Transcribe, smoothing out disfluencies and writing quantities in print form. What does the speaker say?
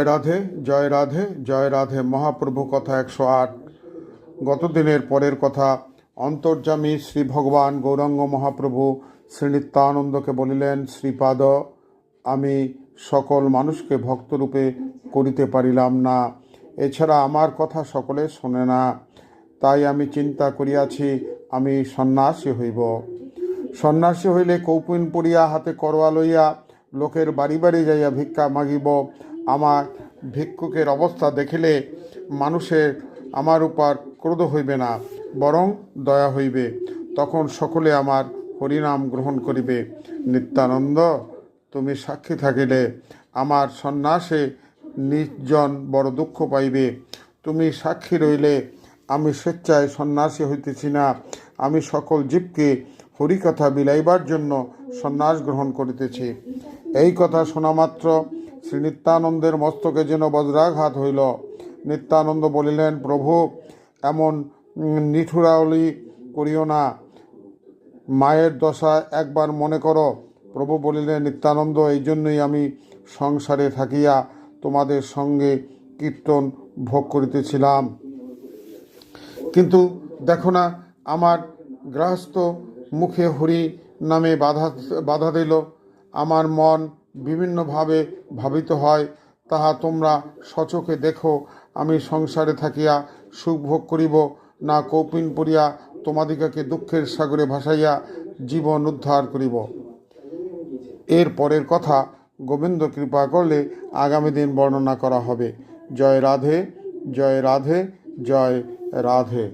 জয় রাধে, জয় রাধে, জয় রাধে। মহাপ্রভু কথা 108। গত দিনের পরের কথা। অন্তর্যামী শ্রী ভগবান গৌরাঙ্গ মহাপ্রভু শ্রী নিত্যানন্দকে বলিলেন, শ্রীপাদ, আমি সকল মানুষকে ভক্তরূপে করিতে পারিলাম না, এছাড়া আমার কথা সকলে শোনে না। তাই আমি চিন্তা করিয়াছি, আমি সন্ন্যাসী হইব। সন্ন্যাসী হইলে কৌপুন পরিয়া হাতে করোয়া লইয়া লোকের বাড়ি বাড়ি যাইয়া ভিক্ষা মাগিব। আমার ভিক্ষুকের অবস্থা দেখিলে মানুষের আমার উপর ক্রোধ হইবে না, বরং দয়া হইবে। তখন সকলে আমার হরিনাম গ্রহণ করিবে। নিত্যানন্দ, তুমি সাক্ষী থাকিলে আমার সন্ন্যাসে নির্জন বড় দুঃখ পাইবে। তুমি সাক্ষী রইলে আমি স্বেচ্ছায় সন্ন্যাসী হইতেছি না, আমি সকল জীবকে হরিকথা বিলাইবার জন্য সন্ন্যাস গ্রহণ করিতেছি। এই কথা শোনা মাত্র শ্রী নিত্যানন্দের মস্তকে যেন বজ্রাঘাত হইল। নিত্যানন্দ বলিলেন, প্রভু, এমন নিঠুরালি করিও না, মায়ের দশা একবার মনে করো। প্রভু বলিলেন, নিত্যানন্দ, এই জন্যই আমি সংসারে থাকিয়া তোমাদের সঙ্গে কীর্তন ভোগ করিতেছিলাম। কিন্তু দেখো না, আমার গৃহস্থ মুখে হরি নামে বাধা দিল। আমার মন বিভিন্নভাবে ভাবিত হয়, তাহা তোমরা সচোখে দেখো। আমি সংসারে থাকিয়া সুখ ভোগ করিব না কৌপিন পড়িয়া তোমাদিগকে দুঃখের সাগরে ভাসাইয়া জীবন উদ্ধার করিব। এর পরের কথা গোবিন্দ কৃপা করলে আগামী দিন বর্ণনা করা হবে। জয় রাধে, জয় রাধে, জয় রাধে।